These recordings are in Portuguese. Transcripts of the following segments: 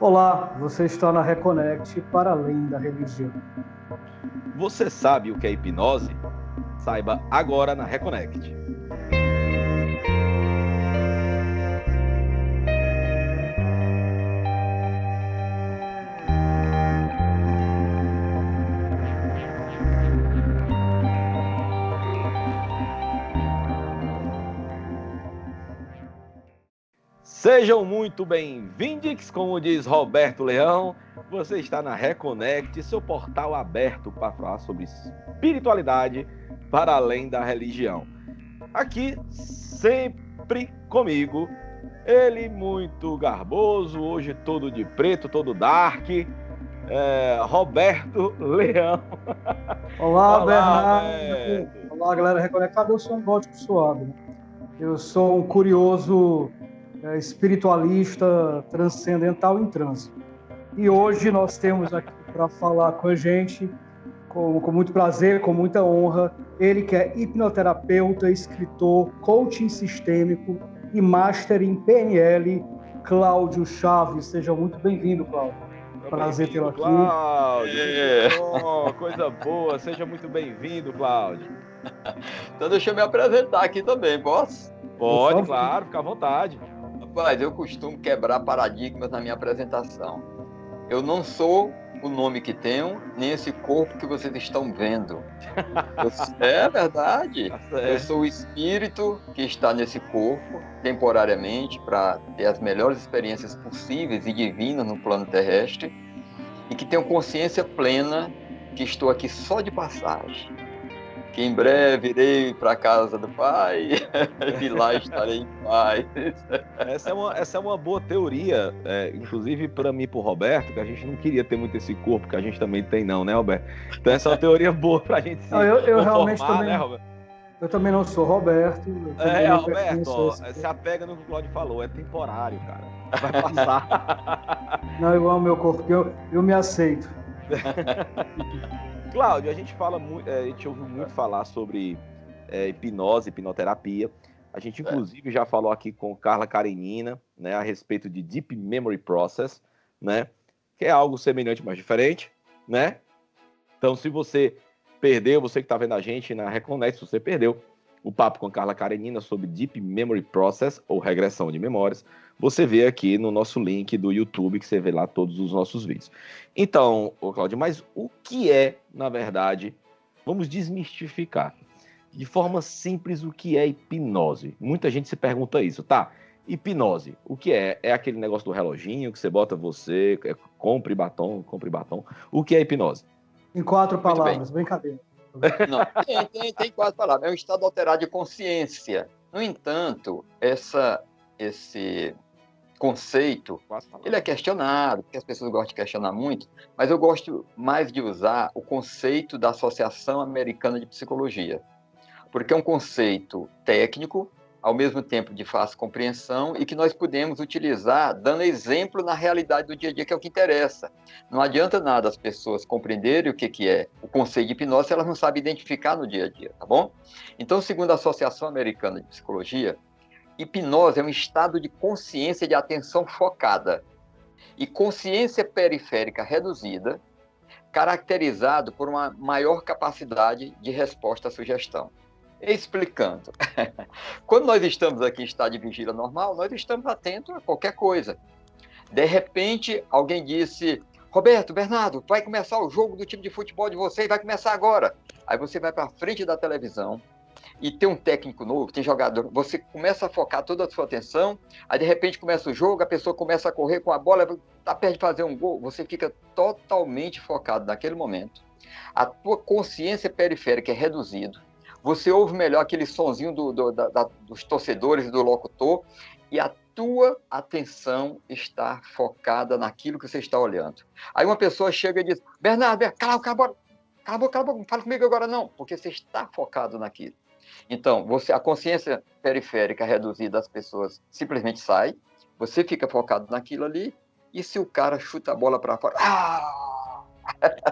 Olá, você está na Reconnect para além da religião. Você sabe o que é hipnose? Saiba agora na Reconnect. Sejam muito bem-vindos, como diz Roberto Leão. Você está na Reconnect, seu portal aberto para falar sobre espiritualidade para além da religião. Aqui, sempre comigo, ele muito garboso, hoje todo de preto, todo dark, Roberto Leão. Olá, Bernardo. Roberto. Olá, galera reconectada. Eu sou um gótico suave, né? Eu sou um curioso espiritualista transcendental em transe. E hoje nós temos aqui para falar com a gente, com muito prazer, com muita honra, ele que é hipnoterapeuta, escritor, coaching sistêmico e master em PNL, Cláudio Chaves. Seja muito bem-vindo, Cláudio. Prazer tê-lo aqui. Cláudio. Muito bom, coisa boa. Seja muito bem-vindo, Cláudio. Então deixa eu me apresentar aqui também, posso? Pode, claro, fica à vontade. Rapaz, eu costumo quebrar paradigmas na minha apresentação. Eu não sou o nome que tenho, nem esse corpo que vocês estão vendo. É verdade. Eu sou o espírito que está nesse corpo, temporariamente, para ter as melhores experiências possíveis e divinas no plano terrestre, e que tenho consciência plena que estou aqui só de passagem. Que em breve irei para a casa do Pai e lá estarei em paz. Essa é uma boa teoria, inclusive para mim e para o Roberto, que a gente não queria ter muito esse corpo que a gente também tem não, né, Roberto? Então essa é uma teoria boa para a gente se eu realmente conformar, também, né, Roberto? Eu também não sou Roberto. Roberto, ó, se apega no que o Cláudio falou, é temporário, cara. Vai passar. Não, eu amo meu corpo, eu me aceito. Cláudio, a gente ouviu muito falar sobre hipnose, hipnoterapia. A gente, inclusive, já falou aqui com Carla Karenina, né, a respeito de Deep Memory Process, né, que é algo semelhante, mas diferente, né? Então, se você perdeu, você que está vendo a gente na Reconnect, se você perdeu o papo com a Carla Karenina sobre Deep Memory Process, ou regressão de memórias, você vê aqui no nosso link do YouTube, que você vê lá todos os nossos vídeos. Então, Cláudio, mas o que é, na verdade, vamos desmistificar, de forma simples, o que é hipnose? Muita gente se pergunta isso, tá? Hipnose, o que é? É aquele negócio do reloginho que você bota compre batom. O que é hipnose? Em 4 palavras, brincadeira. Não, tem 4 palavras. É um estado alterado de consciência. No entanto, esse conceito, ele é questionado, porque as pessoas gostam de questionar muito, mas eu gosto mais de usar o conceito da Associação Americana de Psicologia, porque é um conceito técnico, ao mesmo tempo de fácil compreensão, e que nós podemos utilizar dando exemplo na realidade do dia a dia, que é o que interessa. Não adianta nada as pessoas compreenderem o que é o conceito de hipnose se elas não sabem identificar no dia a dia, tá bom? Então, segundo a Associação Americana de Psicologia, hipnose é um estado de consciência de atenção focada e consciência periférica reduzida, caracterizado por uma maior capacidade de resposta à sugestão. Explicando. Quando nós estamos aqui em estado de vigília normal, nós estamos atentos a qualquer coisa. De repente, alguém disse: Roberto, Bernardo, vai começar o jogo do time de futebol de vocês, vai começar agora. Aí você vai para frente da televisão e tem um técnico novo, tem jogador, você começa a focar toda a sua atenção, aí de repente começa o jogo, a pessoa começa a correr com a bola, está perto de fazer um gol, você fica totalmente focado naquele momento. A tua consciência periférica é reduzida. Você ouve melhor aquele sonzinho dos torcedores e do locutor, e a tua atenção está focada naquilo que você está olhando. Aí uma pessoa chega e diz: Bernardo, cala a boca, não fala comigo agora não, porque você está focado naquilo. Então, a consciência periférica reduzida das pessoas simplesmente sai, você fica focado naquilo ali, e se o cara chuta a bola para fora,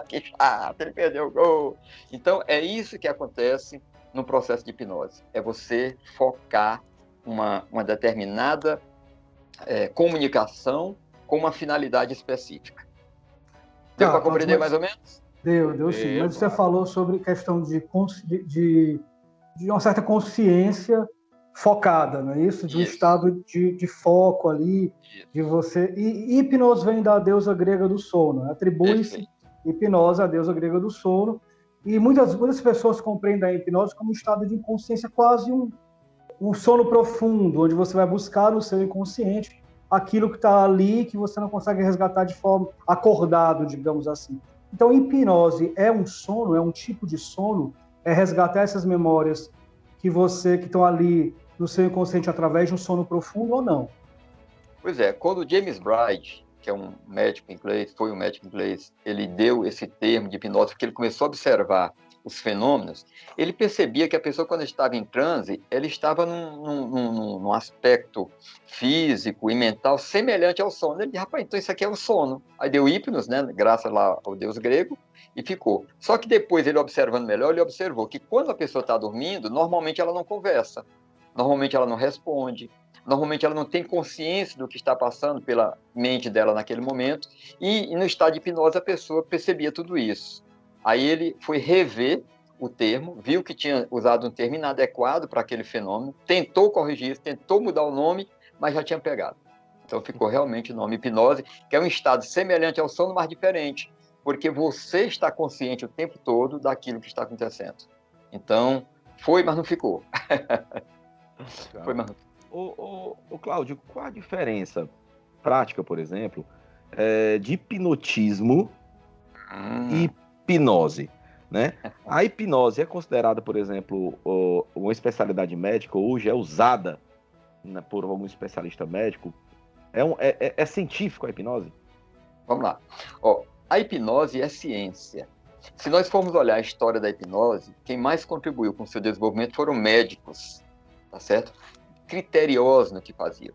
que chato, ele perdeu o gol. Então, é isso que acontece no processo de hipnose. É você focar uma determinada comunicação com uma finalidade específica. Deu para compreender mais ou menos? Deu sim. Mas você falou sobre questão de uma certa consciência focada, não é isso? De um estado de foco ali, de você... E hipnose vem da deusa grega do sono. Atribui-se hipnose à deusa grega do sono. E muitas pessoas compreendem a hipnose como um estado de inconsciência, quase um sono profundo, onde você vai buscar no seu inconsciente aquilo que está ali, que você não consegue resgatar de forma acordado, digamos assim. Então, hipnose é um sono, é um tipo de sono, é resgatar essas memórias que estão ali no seu inconsciente através de um sono profundo ou não? Pois é, quando James Bright, que é um médico inglês, foi um médico inglês, ele deu esse termo de hipnose porque ele começou a observar os fenômenos, ele percebia que a pessoa, quando estava em transe, ela estava num aspecto físico e mental semelhante ao sono. Ele disse, rapaz, então isso aqui é o sono. Aí deu hipnos, né, graças lá ao deus grego, e ficou. Só que depois, ele observando melhor, ele observou que quando a pessoa está dormindo, normalmente ela não conversa, normalmente ela não responde, normalmente ela não tem consciência do que está passando pela mente dela naquele momento, e no estado de hipnose a pessoa percebia tudo isso. Aí ele foi rever o termo, viu que tinha usado um termo inadequado para aquele fenômeno, tentou corrigir isso, tentou mudar o nome, mas já tinha pegado. Então ficou realmente o nome hipnose, que é um estado semelhante ao sono, mas diferente, porque você está consciente o tempo todo daquilo que está acontecendo. Então, foi, mas não ficou. Foi, mas não ficou. Ô, Cláudio, qual a diferença prática, por exemplo, de hipnotismo e hipnose, né? A hipnose é considerada, por exemplo, uma especialidade médica, hoje é usada, né, por algum especialista médico. É científico a hipnose? Vamos lá. A hipnose é ciência. Se nós formos olhar a história da hipnose, quem mais contribuiu com o seu desenvolvimento foram médicos, tá certo? Criteriosos no que faziam.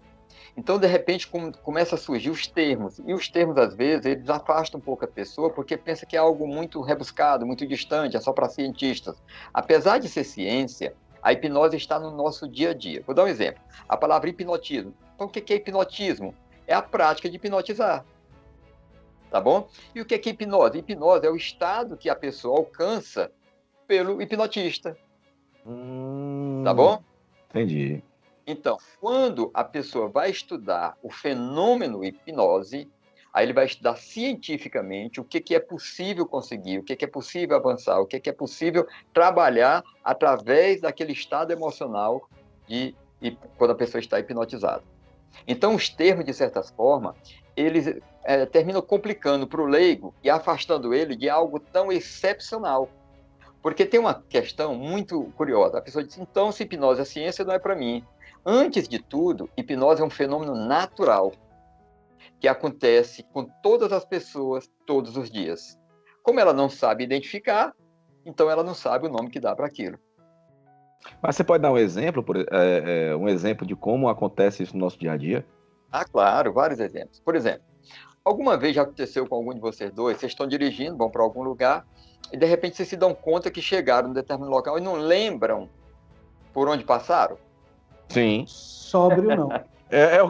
Então, de repente, começa a surgir os termos. E os termos, às vezes, eles afastam um pouco a pessoa, porque pensa que é algo muito rebuscado, muito distante, é só para cientistas. Apesar de ser ciência, a hipnose está no nosso dia a dia. Vou dar um exemplo. A palavra hipnotismo. Então, o que é hipnotismo? É a prática de hipnotizar. Tá bom? E o que é hipnose? Hipnose é o estado que a pessoa alcança pelo hipnotista. Tá bom? Entendi. Então, quando a pessoa vai estudar o fenômeno hipnose, aí ele vai estudar cientificamente o que é possível conseguir, o que é possível avançar, o que é possível trabalhar através daquele estado emocional quando a pessoa está hipnotizada. Então, os termos, de certa forma, eles terminam complicando para o leigo e afastando ele de algo tão excepcional. Porque tem uma questão muito curiosa. A pessoa diz, então, se hipnose é ciência, não é para mim. Antes de tudo, hipnose é um fenômeno natural que acontece com todas as pessoas todos os dias. Como ela não sabe identificar, então ela não sabe o nome que dá para aquilo. Mas você pode dar um exemplo, um exemplo de como acontece isso no nosso dia a dia? Ah, claro, vários exemplos. Por exemplo, alguma vez já aconteceu com algum de vocês dois, vocês estão dirigindo, vão para algum lugar, e de repente vocês se dão conta que chegaram em um determinado local e não lembram por onde passaram? Sim. Sóbrio não. É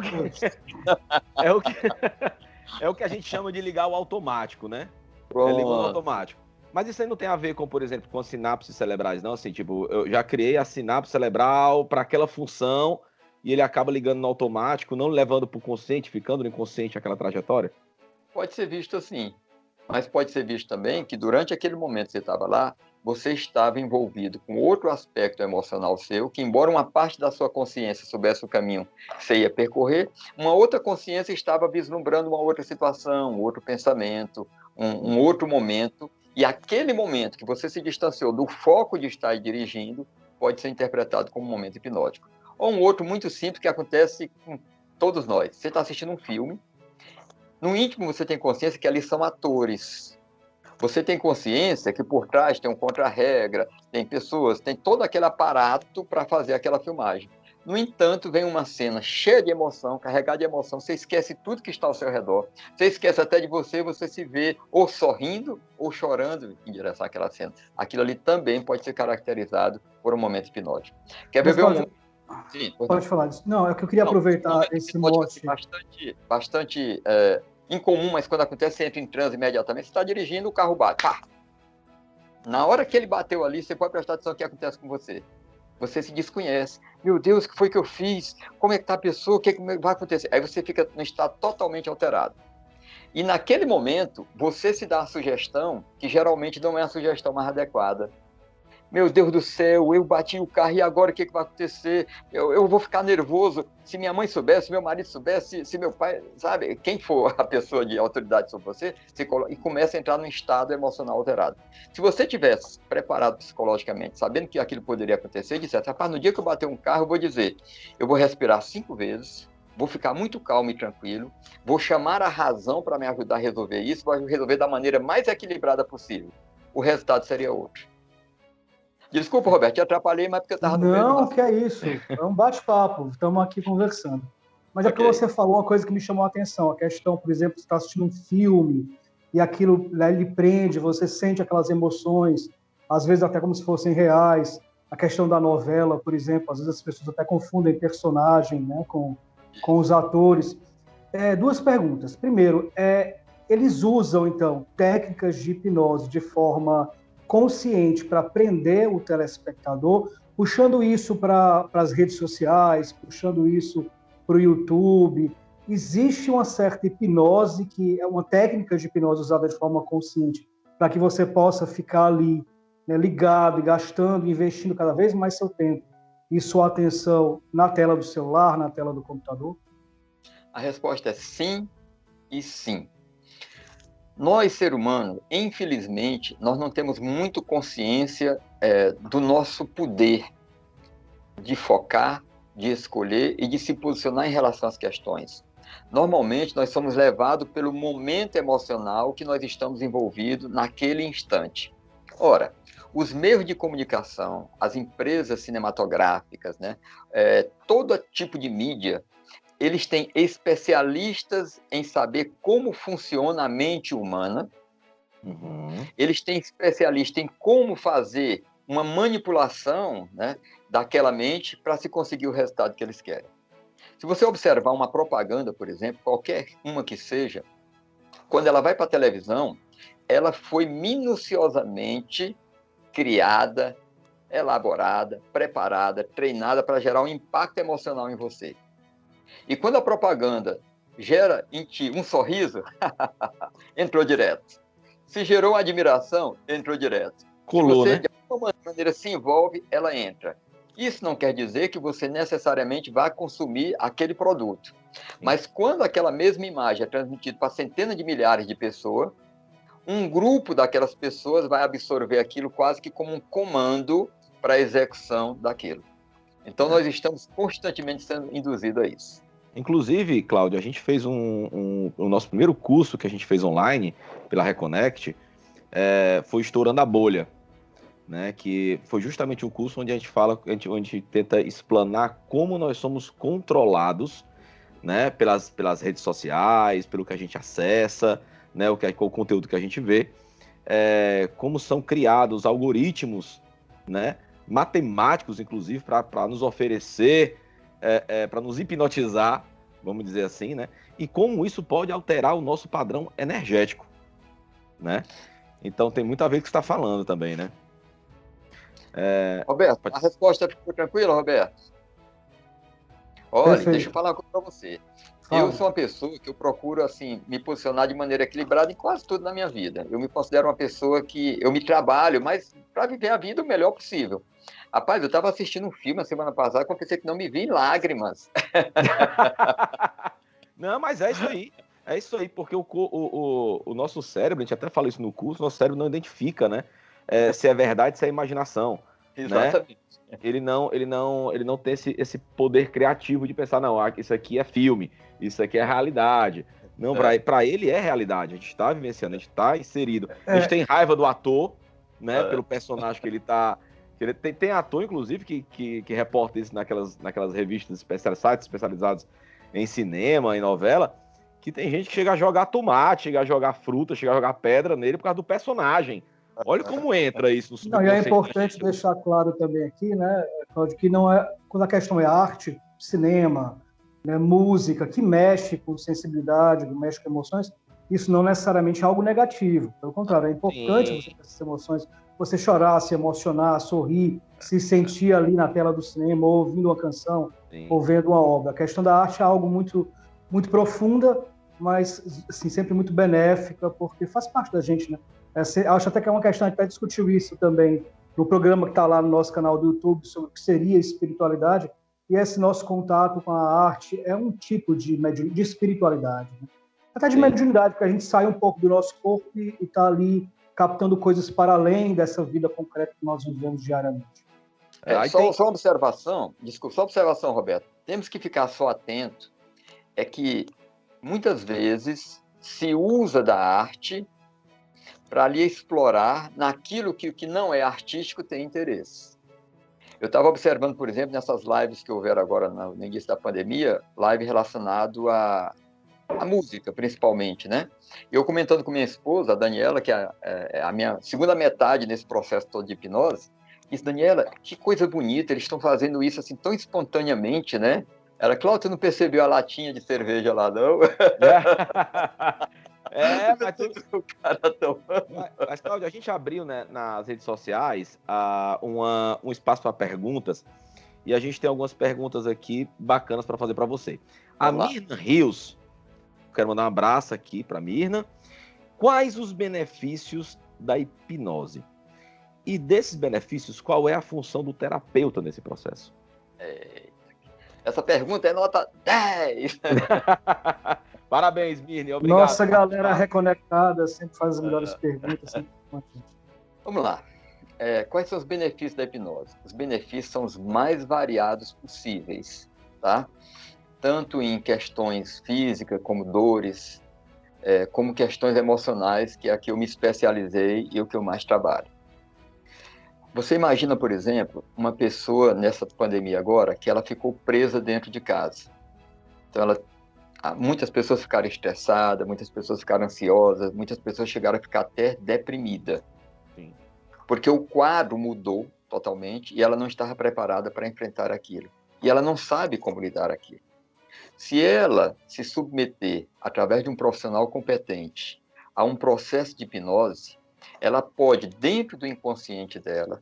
o que a gente chama de ligar o automático, né? Ligou no automático. Mas isso aí não tem a ver com, por exemplo, com sinapses cerebrais, não? Assim, tipo, eu já criei a sinapse cerebral para aquela função e ele acaba ligando no automático, não levando para o consciente, ficando no inconsciente aquela trajetória? Pode ser visto assim. Mas pode ser visto também que durante aquele momento que você estava lá, você estava envolvido com outro aspecto emocional seu, que embora uma parte da sua consciência soubesse o caminho que você ia percorrer, uma outra consciência estava vislumbrando uma outra situação, um outro pensamento, um outro momento, e aquele momento que você se distanciou do foco de estar dirigindo pode ser interpretado como um momento hipnótico. Ou um outro muito simples que acontece com todos nós. Você está assistindo um filme, no íntimo você tem consciência que ali são atores. Você tem consciência que por trás tem um contra-regra, tem pessoas, tem todo aquele aparato para fazer aquela filmagem. No entanto, vem uma cena cheia de emoção, carregada de emoção, você esquece tudo que está ao seu redor, você esquece até de você, você se vê ou sorrindo ou chorando em direção àquela cena. Aquilo ali também pode ser caracterizado por um momento hipnótico. Quer ver um momento? Sim, Pode falar disso. Não, é que eu queria aproveitar esse mote. Bastante incomum, mas quando acontece, você entra em transe imediatamente, você está dirigindo, o carro bate. Pá! Na hora que ele bateu ali, você pode prestar atenção no que acontece com você. Você se desconhece. Meu Deus, o que foi que eu fiz? Como é que está a pessoa? O que vai acontecer? Aí você fica num estado totalmente alterado. E naquele momento, você se dá a sugestão, que geralmente não é a sugestão mais adequada. Meu Deus do céu, eu bati o carro e agora o que vai acontecer? Eu vou ficar nervoso. Se minha mãe soubesse, se meu marido soubesse, se meu pai, sabe? Quem for a pessoa de autoridade sobre você, e começa a entrar num estado emocional alterado. Se você tivesse preparado psicologicamente, sabendo que aquilo poderia acontecer, e dissesse, rapaz, no dia que eu bater um carro, eu vou dizer, eu vou respirar 5 vezes, vou ficar muito calmo e tranquilo, vou chamar a razão para me ajudar a resolver isso, vou resolver da maneira mais equilibrada possível. O resultado seria outro. Desculpa, Roberto, te atrapalhei, mas porque eu estava no meio do Não, que é isso. É um bate-papo. Estamos aqui conversando. Mas é porque você falou uma coisa que me chamou a atenção. A questão, por exemplo, você está assistindo um filme e aquilo lhe prende, você sente aquelas emoções, às vezes até como se fossem reais. A questão da novela, por exemplo, às vezes as pessoas até confundem personagem, né, com os atores. Duas perguntas. Primeiro, eles usam, então, técnicas de hipnose de forma consciente para prender o telespectador, puxando isso para as redes sociais, puxando isso para o YouTube. Existe uma certa hipnose, que é uma técnica de hipnose usada de forma consciente, para que você possa ficar ali, né, ligado e gastando, investindo cada vez mais seu tempo e sua atenção na tela do celular, na tela do computador? A resposta é sim e sim. Nós, ser humano, infelizmente, nós não temos muito consciência do nosso poder de focar, de escolher e de se posicionar em relação às questões. Normalmente, nós somos levados pelo momento emocional que nós estamos envolvidos naquele instante. Ora, os meios de comunicação, as empresas cinematográficas, né, todo tipo de mídia, eles têm especialistas em saber como funciona a mente humana. Eles têm especialistas em como fazer uma manipulação, né, daquela mente para se conseguir o resultado que eles querem. Se você observar uma propaganda, por exemplo, qualquer uma que seja, quando ela vai para a televisão, ela foi minuciosamente criada, elaborada, preparada, treinada para gerar um impacto emocional em você. E quando a propaganda gera em ti um sorriso, entrou direto. Se gerou admiração, entrou direto. Colou, se você, né? de alguma maneira, se envolve, ela entra. Isso não quer dizer que você necessariamente vá consumir aquele produto. Mas quando aquela mesma imagem é transmitida para centenas de milhares de pessoas, um grupo daquelas pessoas vai absorver aquilo quase que como um comando para a execução daquilo. Então, nós estamos constantemente sendo induzidos a isso. Inclusive, Cláudio, a gente fez o nosso primeiro curso que a gente fez online pela Reconnect, foi Estourando a Bolha, né? Que foi justamente um curso onde a gente fala, onde a gente tenta explanar como nós somos controlados, né? Pelas redes sociais, pelo que a gente acessa, né? O conteúdo que a gente vê, como são criados algoritmos, né? Matemáticos, inclusive, para nos oferecer, para nos hipnotizar, vamos dizer assim, né? E como isso pode alterar o nosso padrão energético, né? Então tem muito a ver com o que você está falando também, né? Roberto, a resposta ficou tranquila, Roberto? Olha, perfeito. Deixa eu falar uma coisa para você. Eu sou uma pessoa que eu procuro, assim, me posicionar de maneira equilibrada em quase tudo na minha vida. Eu me considero uma pessoa que eu me trabalho, mas para viver a vida o melhor possível. Rapaz, eu estava assistindo um filme a semana passada, aconteceu que não me vi em lágrimas. Não, mas é isso aí. É isso aí, porque o nosso cérebro, a gente até fala isso no curso, nosso cérebro não identifica, né? Se é verdade, se é imaginação. Exatamente. Né? Ele não tem esse poder criativo de pensar, não, isso aqui é filme, isso aqui é realidade. Não, para ele é realidade, a gente está vivenciando, a gente está inserido. A gente tem raiva do ator, né, pelo personagem que ele está... Tem ator, inclusive, que reporta isso naquelas revistas, sites especializados em cinema, em novela, que tem gente que chega a jogar tomate, chega a jogar fruta, chega a jogar pedra nele por causa do personagem. Olha como entra isso no subconsciente. Não, e é importante deixar claro também aqui, né, Cláudio, que não é, quando a questão é arte, cinema, né, música, que mexe com sensibilidade, que mexe com emoções, isso não necessariamente é algo negativo. Pelo contrário, é importante você ter essas emoções, você chorar, se emocionar, sorrir, se sentir ali na tela do cinema, ou ouvindo uma canção, ou vendo uma obra. A questão da arte é algo muito, muito profunda, mas assim, sempre muito benéfica, porque faz parte da gente, né? Acho até que é uma questão, a gente até discutiu isso também no programa que está lá no nosso canal do YouTube, sobre o que seria espiritualidade, e esse nosso contato com a arte é um tipo de espiritualidade, né? Até de mediunidade, porque a gente sai um pouco do nosso corpo e está ali captando coisas para além dessa vida concreta que nós vivemos diariamente. Só uma observação, desculpa, só uma observação, Roberto. Temos que ficar só atento, é que muitas vezes se usa da arte para ali explorar naquilo que o que não é artístico tem interesse. Eu estava observando, por exemplo, nessas lives que houveram agora no início da pandemia, live relacionado à música, principalmente, né? Eu comentando com minha esposa, a Daniela, que é a minha segunda metade nesse processo todo de hipnose, disse, Daniela, que coisa bonita, eles estão fazendo isso assim tão espontaneamente, né? Ela, Cláudio, você não percebeu a latinha de cerveja lá, não? Mas, Cláudio, a gente abriu, né, nas redes sociais um espaço para perguntas e a gente tem algumas perguntas aqui bacanas para fazer para você. A Mirna Rios, quero mandar um abraço aqui para a Mirna. Quais os benefícios da hipnose? E desses benefícios, qual é a função do terapeuta nesse processo? Essa pergunta é nota 10! Parabéns, Mirna, obrigado. Nossa galera reconectada sempre faz as melhores perguntas. Vamos lá. Quais são os benefícios da hipnose? Os benefícios são os mais variados possíveis, tá? Tanto em questões físicas, como dores, como questões emocionais, que é a que eu me especializei e o que eu mais trabalho. Você imagina, por exemplo, uma pessoa nessa pandemia agora, que ela ficou presa dentro de casa. Então, muitas pessoas ficaram estressadas, muitas pessoas ficaram ansiosas, muitas pessoas chegaram a ficar até deprimidas. Sim. Porque o quadro mudou totalmente e ela não estava preparada para enfrentar aquilo. E ela não sabe como lidar aquilo. Se ela se submeter, através de um profissional competente, a um processo de hipnose, ela pode, dentro do inconsciente dela,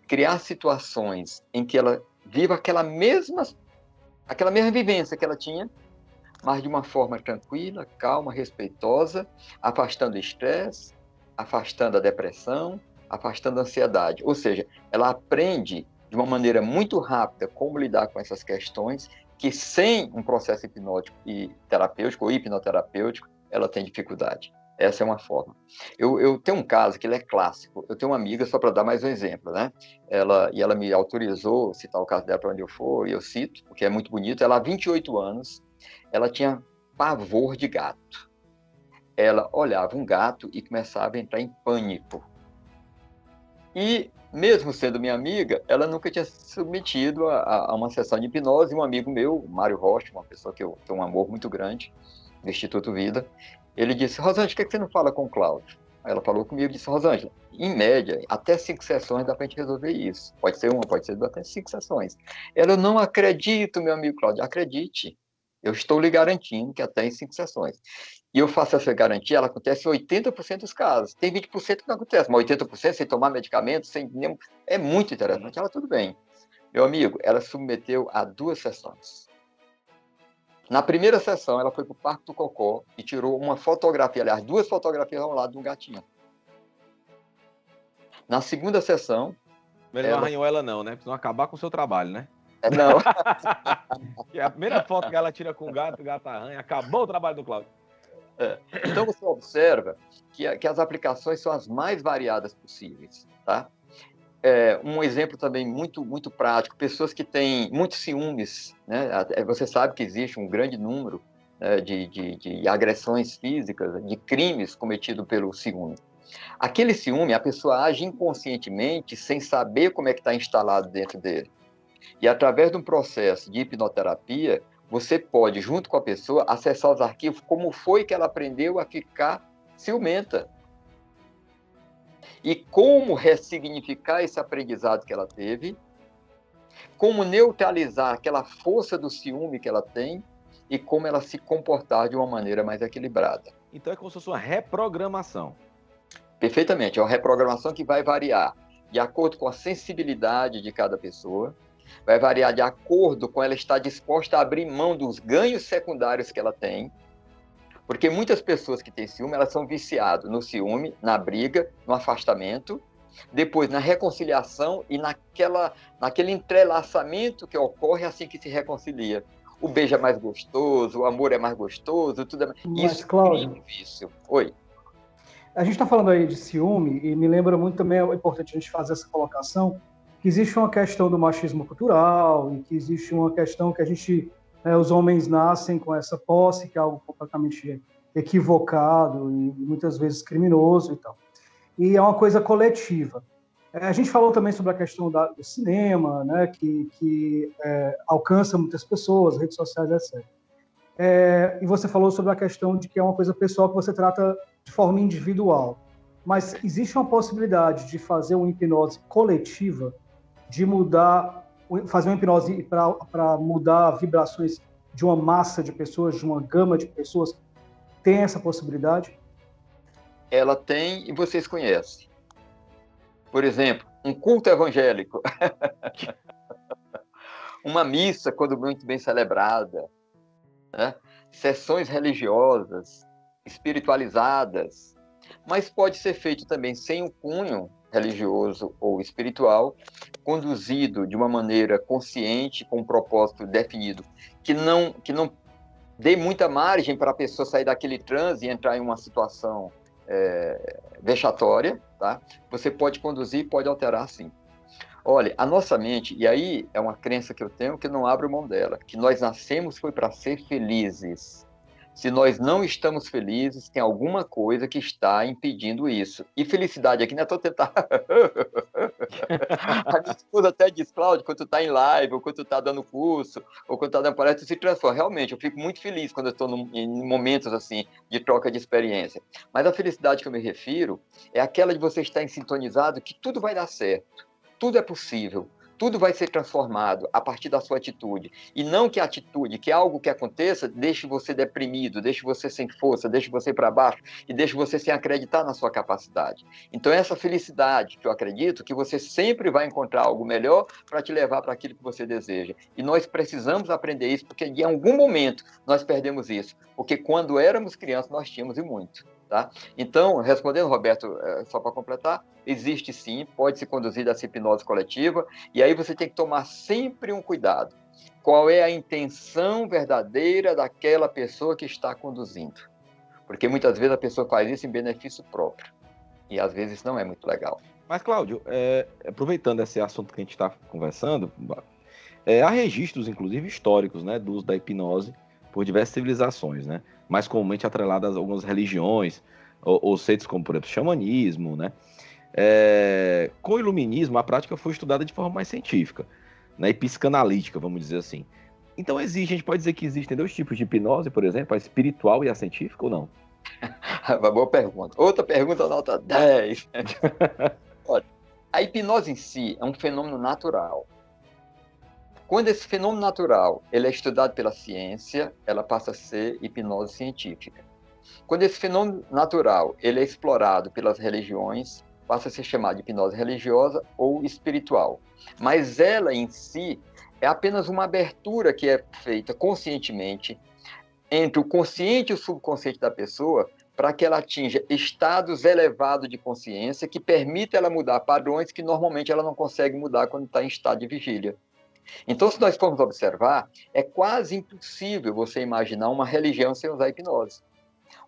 criar situações em que ela viva aquela mesma vivência que ela tinha, mas de uma forma tranquila, calma, respeitosa, afastando o estresse, afastando a depressão, afastando a ansiedade. Ou seja, ela aprende de uma maneira muito rápida como lidar com essas questões que sem um processo hipnótico e terapêutico ou hipnoterapêutico, ela tem dificuldade. Essa é uma forma. Eu tenho um caso que ele é clássico. Eu tenho uma amiga, só para dar mais um exemplo, né? Ela me autorizou a citar o caso dela para onde eu for, e eu cito, porque é muito bonito. Ela, há 28 anos, ela tinha pavor de gato. Ela olhava um gato e começava a entrar em pânico. E, mesmo sendo minha amiga, ela nunca tinha se submetido a uma sessão de hipnose. Um amigo meu, Mário Rocha, uma pessoa que eu tenho um amor muito grande, do Instituto Vida, ele disse, Rosângela, por que você não fala com o Cláudio? Aí ela falou comigo e disse, Rosângela, em média, até 5 sessões dá para a gente resolver isso. Pode ser uma, pode ser duas, até 5 sessões. Ela, eu não acredito, meu amigo Cláudio. Acredite, eu estou lhe garantindo que até em 5 sessões. E eu faço essa garantia, ela acontece em 80% dos casos. Tem 20% que não acontece, mas 80% sem tomar medicamento, sem nenhum... É muito interessante. Ela, tudo bem. Meu amigo, ela submeteu a 2 sessões. Na primeira sessão, ela foi para o Parque do Cocó e tirou uma fotografia, aliás, 2 fotografias ao lado de um gatinho. Na segunda sessão... Ele não arranhou ela não, né? Precisa acabar com o seu trabalho, né? Não. Que a primeira foto que ela tira com o gato arranha, acabou o trabalho do Cláudio. Então, você observa que as aplicações são as mais variadas possíveis, tá? Um exemplo também muito, muito prático, pessoas que têm muitos ciúmes, né? Você sabe que existe um grande número, né, de agressões físicas, de crimes cometidos pelo ciúme. Aquele ciúme, a pessoa age inconscientemente, sem saber como é que está instalado dentro dele. E através de um processo de hipnoterapia, você pode, junto com a pessoa, acessar os arquivos, como foi que ela aprendeu a ficar ciumenta. E como ressignificar esse aprendizado que ela teve como neutralizar aquela força do ciúme que ela tem e como ela se comportar de uma maneira mais equilibrada. Então é como se fosse uma reprogramação. Perfeitamente, é uma reprogramação que vai variar de acordo com a sensibilidade de cada pessoa, vai variar de acordo com ela estar disposta a abrir mão dos ganhos secundários que ela tem, porque muitas pessoas que têm ciúme, elas são viciadas no ciúme, na briga, no afastamento, depois na reconciliação e naquele entrelaçamento que ocorre assim que se reconcilia. O beijo é mais gostoso, o amor é mais gostoso, tudo é mais... Mas, Isso Cláudio, é vício. Oi. a gente está falando aí de ciúme e me lembra muito também, é importante a gente fazer essa colocação, que existe uma questão do machismo cultural e que existe uma questão que a gente, os homens nascem com essa posse, que é algo completamente equivocado e muitas vezes criminoso e tal. E é uma coisa coletiva. A gente falou também sobre a questão do cinema, né, que alcança muitas pessoas, redes sociais, etc. E você falou sobre a questão de que é uma coisa pessoal que você trata de forma individual. Mas existe uma possibilidade de fazer uma hipnose coletiva, de fazer uma hipnose para mudar vibrações de uma massa de pessoas, de uma gama de pessoas? Tem essa possibilidade? Ela tem e vocês conhecem. Por exemplo, um culto evangélico. Uma missa, quando muito bem celebrada, né? Sessões religiosas, espiritualizadas, mas pode ser feito também sem o cunho religioso ou espiritual, conduzido de uma maneira consciente, com um propósito definido, que não dê muita margem para a pessoa sair daquele transe e entrar em uma situação vexatória, tá? Você pode conduzir, pode alterar, sim. Olha, a nossa mente, e aí é uma crença que eu tenho que não abro mão dela, que nós nascemos foi para ser felizes. Se nós não estamos felizes, tem alguma coisa que está impedindo isso. E felicidade aqui não é só tentar... A minha esposa até diz, Cláudio, quando tu está em live, ou quando tu está dando curso, ou quando tu está dando palestra, tu se transforma. Realmente, eu fico muito feliz quando eu estou em momentos assim, de troca de experiência. Mas a felicidade que eu me refiro é aquela de você estar sintonizado que tudo vai dar certo. Tudo é possível, tudo vai ser transformado a partir da sua atitude. E não que a atitude, que algo que aconteça, deixe você deprimido, deixe você sem força, deixe você para baixo e deixe você sem acreditar na sua capacidade. Então, essa felicidade que eu acredito que você sempre vai encontrar algo melhor para te levar para aquilo que você deseja. E nós precisamos aprender isso, porque em algum momento nós perdemos isso. Porque quando éramos crianças, nós tínhamos e muito. Tá? Então, respondendo, Roberto, só para completar, existe sim, pode se conduzir dessa hipnose coletiva, e aí você tem que tomar sempre um cuidado. Qual é a intenção verdadeira daquela pessoa que está conduzindo? Porque muitas vezes a pessoa faz isso em benefício próprio, e às vezes não é muito legal. Mas, Cláudio, aproveitando esse assunto que a gente está conversando, há registros, inclusive históricos, né, do uso da hipnose por diversas civilizações, né? Mais comumente atreladas a algumas religiões, ou seitos como, por exemplo, xamanismo, né? Com o iluminismo, a prática foi estudada de forma mais científica, né? E psicanalítica, vamos dizer assim. Então a gente pode dizer que existem dois tipos de hipnose, por exemplo, a espiritual e a científica, ou não? Uma boa pergunta. Outra pergunta, nota 10. Olha, a hipnose em si é um fenômeno natural. Quando esse fenômeno natural ele é estudado pela ciência, ela passa a ser hipnose científica. Quando esse fenômeno natural ele é explorado pelas religiões, passa a ser chamado de hipnose religiosa ou espiritual. Mas ela em si é apenas uma abertura que é feita conscientemente entre o consciente e o subconsciente da pessoa para que ela atinja estados elevados de consciência que permitam ela mudar padrões que normalmente ela não consegue mudar quando está em estado de vigília. Então, se nós formos observar, é quase impossível você imaginar uma religião sem usar hipnose.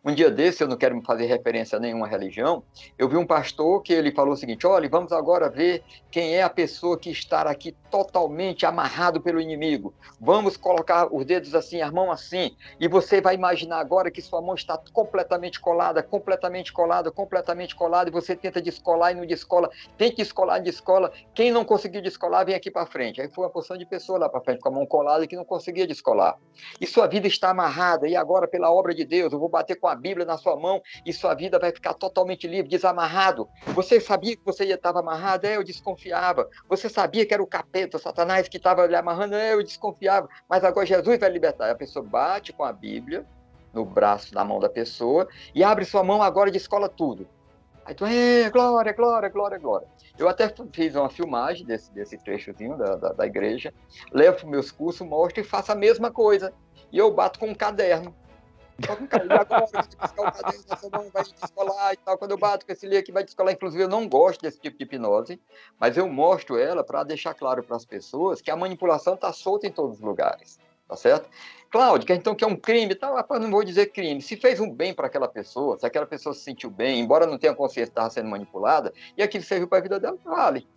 Um dia desse, eu não quero me fazer referência a nenhuma religião, eu vi um pastor que ele falou o seguinte, olha, vamos agora ver quem é a pessoa que está aqui totalmente amarrado pelo inimigo. Vamos colocar os dedos assim, as mãos assim, e você vai imaginar agora que sua mão está completamente colada, completamente colada, completamente colada, e você tenta descolar e não descola, tenta descolar e descola, quem não conseguiu descolar, vem aqui para frente. Aí foi uma porção de pessoas lá para frente com a mão colada que não conseguia descolar. E sua vida está amarrada, e agora, pela obra de Deus, eu vou bater com a Bíblia na sua mão e sua vida vai ficar totalmente livre, desamarrado. Você sabia que você estava amarrado? Eu desconfiava. Você sabia que era o capeta, o Satanás, que estava lhe amarrando? Eu desconfiava. Mas agora Jesus vai libertar. A pessoa bate com a Bíblia no braço, na mão da pessoa, e abre sua mão agora e descola tudo. Aí tu, glória, glória, glória, glória. Eu até fiz uma filmagem desse trechozinho da igreja, levo para os meus cursos, mostro e faço a mesma coisa. E eu bato com um caderno. Só com um caderno. E agora vai descolar o caderno da sua mão, vai descolar e tal. Quando eu bato com esse livro aqui, vai descolar. Inclusive, eu não gosto desse tipo de hipnose, mas eu mostro ela para deixar claro para as pessoas que a manipulação está solta em todos os lugares. Tá certo? Cláudio, então que é um crime, tá, rapaz, não vou dizer crime. Se fez um bem para aquela pessoa, se aquela pessoa se sentiu bem, embora não tenha consciência que estava sendo manipulada, e aquilo serviu para a vida dela, vale.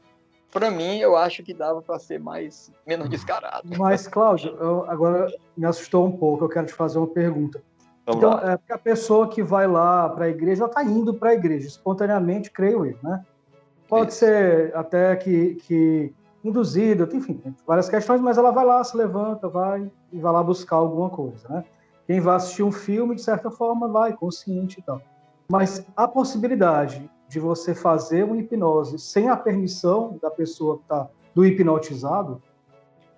Para mim, eu acho que dava para ser menos descarado. Mas, Cláudio, agora me assustou um pouco, eu quero te fazer uma pergunta. Então, é porque a pessoa que vai lá para a igreja, ela está indo para a igreja, espontaneamente, creio eu, né? Pode ser até que induzida, enfim, tem várias questões, mas ela vai lá, se levanta, vai e vai lá buscar alguma coisa, né? Quem vai assistir um filme, de certa forma, vai, consciente e tal. Mas a possibilidade de você fazer uma hipnose sem a permissão da pessoa que está do hipnotizado...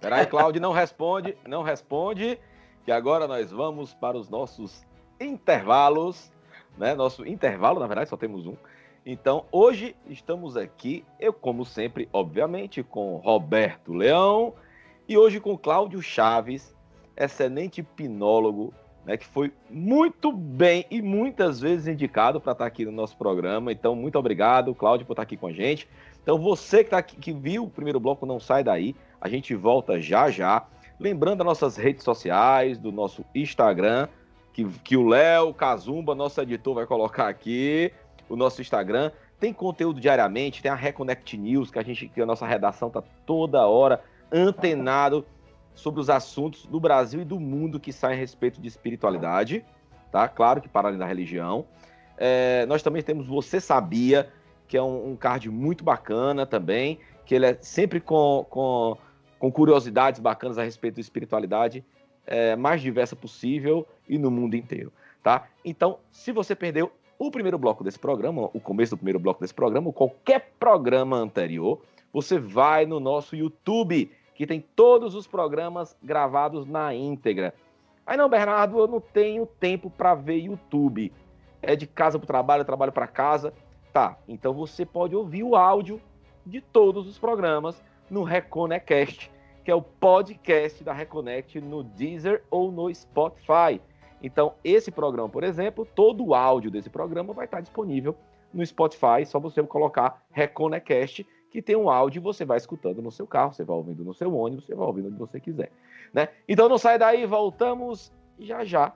Peraí, Cláudio, não responde, que agora nós vamos para os nossos intervalos, né? Nosso intervalo, na verdade, só temos um. Então, hoje estamos aqui, eu como sempre, obviamente, com Roberto Leão e hoje com Cláudio Chaves, excelente hipnólogo, né, que foi muito bem e muitas vezes indicado para estar aqui no nosso programa. Então, muito obrigado, Cláudio, por estar aqui com a gente. Então, você que, que viu o primeiro bloco, não sai daí, a gente volta já já. Lembrando das nossas redes sociais, do nosso Instagram, que o Léo Cazumba, nosso editor, vai colocar aqui. O nosso Instagram, tem conteúdo diariamente, tem a Reconnect News, que a nossa redação está toda hora antenado sobre os assuntos do Brasil e do mundo que saem a respeito de espiritualidade, tá? Claro que para além da religião. Nós também temos Você Sabia, que é um card muito bacana também, que ele é sempre com curiosidades bacanas a respeito da espiritualidade mais diversa possível e no mundo inteiro, tá? Então, se você perdeu o primeiro bloco desse programa, o começo do primeiro bloco desse programa, ou qualquer programa anterior, você vai no nosso YouTube, que tem todos os programas gravados na íntegra. Aí não, Bernardo, eu não tenho tempo para ver YouTube. É de casa para o trabalho, trabalho para casa. Tá, então você pode ouvir o áudio de todos os programas no Reconecast, que é o podcast da Reconnect no Deezer ou no Spotify. Então, esse programa, por exemplo, todo o áudio desse programa vai estar disponível no Spotify, só você colocar Reconecast, que tem um áudio e você vai escutando no seu carro, você vai ouvindo no seu ônibus, você vai ouvindo onde você quiser, né? Então, não sai daí, voltamos já já